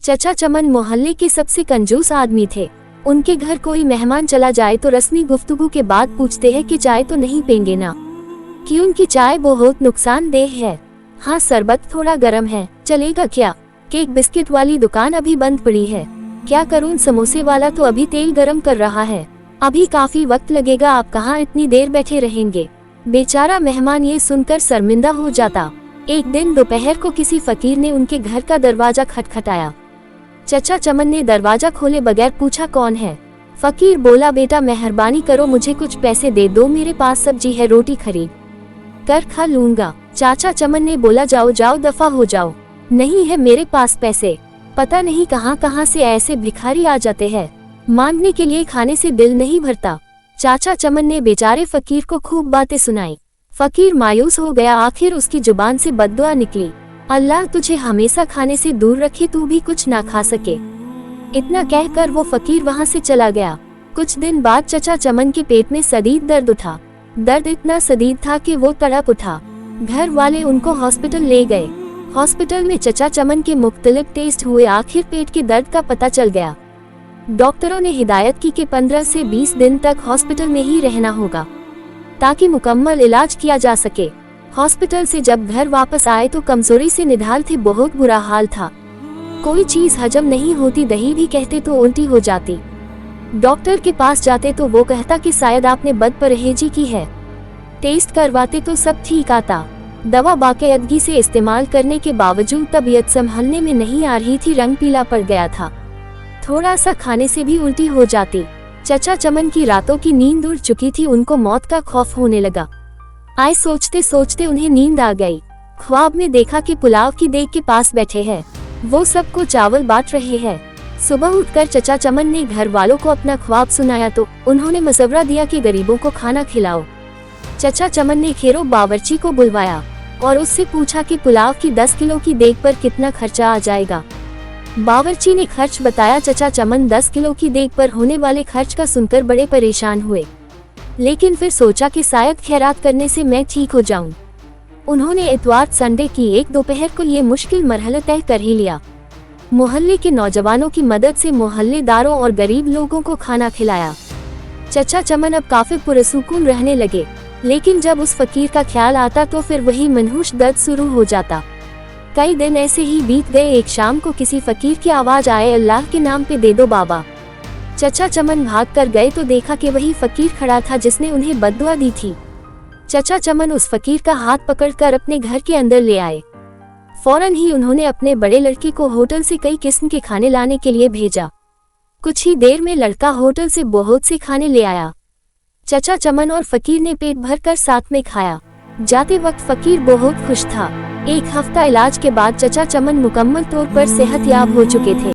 चचा चमन मोहल्ले के सबसे कंजूस आदमी थे। उनके घर कोई मेहमान चला जाए तो रस्मी गुफ्तगू के बाद पूछते हैं कि चाय तो नहीं पेंगे ना, कि उनकी चाय बहुत नुकसानदेह है। हाँ, शरबत थोड़ा गर्म है, चलेगा क्या? केक बिस्किट वाली दुकान अभी बंद पड़ी है, क्या करूँ? समोसे वाला तो अभी तेल गरम कर रहा है, अभी काफी वक्त लगेगा, आप कहाँ इतनी देर बैठे रहेंगे? बेचारा मेहमान ये सुनकर शर्मिंदा हो जाता। एक दिन दोपहर को किसी फकीर ने उनके घर का दरवाजा खटखटाया। चचा चमन ने दरवाजा खोले बगैर पूछा, कौन है? फकीर बोला, बेटा मेहरबानी करो, मुझे कुछ पैसे दे दो, मेरे पास सब्जी है, रोटी खरीद कर खा लूंगा। चाचा चमन ने बोला, जाओ जाओ, दफा हो जाओ, नहीं है मेरे पास पैसे। पता नहीं कहां कहां से ऐसे भिखारी आ जाते हैं, मांगने के लिए खाने से दिल नहीं भरता। चाचा चमन ने बेचारे फकीर को खूब बातें सुनाई। फकीर मायूस हो गया, आखिर उसकी जुबान से बद्दुआ निकली, अल्लाह तुझे हमेशा खाने से दूर रखे, तू भी कुछ ना खा सके। इतना कहकर वो फकीर वहां से चला गया। कुछ दिन बाद चचा चमन के पेट में शदीद दर्द उठा। दर्द इतना शदीद था कि वो तड़प उठा। घर वाले उनको हॉस्पिटल ले गए। हॉस्पिटल में चचा चमन के मुख्तलिफ टेस्ट हुए, आखिर पेट के दर्द का पता चल गया। डॉक्टरों ने हिदायत की कि 15 से 20 दिन तक हॉस्पिटल में ही रहना होगा ताकि मुकम्मल इलाज किया जा सके। हॉस्पिटल से जब घर वापस आए तो कमजोरी से निढाल थे, बहुत बुरा हाल था। कोई चीज हजम नहीं होती, दही भी कहते तो उल्टी हो जाती। डॉक्टर के पास जाते तो वो कहता कि शायद आपने बदपरहेजी की है। टेस्ट करवाते तो सब ठीक आता। दवा बाकायदगी से इस्तेमाल करने के बावजूद तबीयत संभलने में नहीं आ रही थी, रंग पीला पड़ गया था, थोड़ा सा खाने से भी उल्टी हो जाती। चचा चमन की रातों की नींद उड़ चुकी थी, उनको मौत का खौफ होने लगा। आए सोचते सोचते उन्हें नींद आ गई। ख्वाब में देखा कि पुलाव की देग के पास बैठे हैं, वो सबको चावल बांट रहे हैं। सुबह उठकर चचा चमन ने घर वालों को अपना ख्वाब सुनाया तो उन्होंने मशवरा दिया कि गरीबों को खाना खिलाओ। चचा चमन ने खेरों बावर्ची को बुलवाया और उससे पूछा कि पुलाव की 10 किलो की देग पर कितना खर्चा आ जाएगा। बावर्ची ने खर्च बताया। चचा चमन 10 किलो की देग पर होने वाले खर्च का सुनकर बड़े परेशान हुए, लेकिन फिर सोचा कि शायद खैरात करने से मैं ठीक हो जाऊं। उन्होंने इतवार संडे की एक दोपहर को ये मुश्किल मरहला तय कर ही लिया। मोहल्ले के नौजवानों की मदद से मोहल्लेदारों और गरीब लोगों को खाना खिलाया। चचा चमन अब काफी पुरसुकून रहने लगे, लेकिन जब उस फकीर का ख्याल आता तो फिर वही मनहूस दर्द शुरू हो जाता। कई दिन ऐसे ही बीत गए। एक शाम को किसी फकीर की आवाज आए, अल्लाह के नाम पे दे दो बाबा। चचा चमन भाग कर गए तो देखा कि वही फकीर खड़ा था जिसने उन्हें बद्दुआ दी थी। चचा चमन उस फकीर का हाथ पकड़कर अपने घर के अंदर ले आए। फौरन ही उन्होंने अपने बड़े लड़के को होटल से कई किस्म के खाने लाने के लिए भेजा। कुछ ही देर में लड़का होटल से बहुत से खाने ले आया। चचा चमन और फकीर ने पेट भरकर साथ में खाया। जाते वक्त फकीर बहुत खुश था। एक हफ्ता इलाज के बाद चचा चमन मुकम्मल तौर पर सेहतयाब हो चुके थे।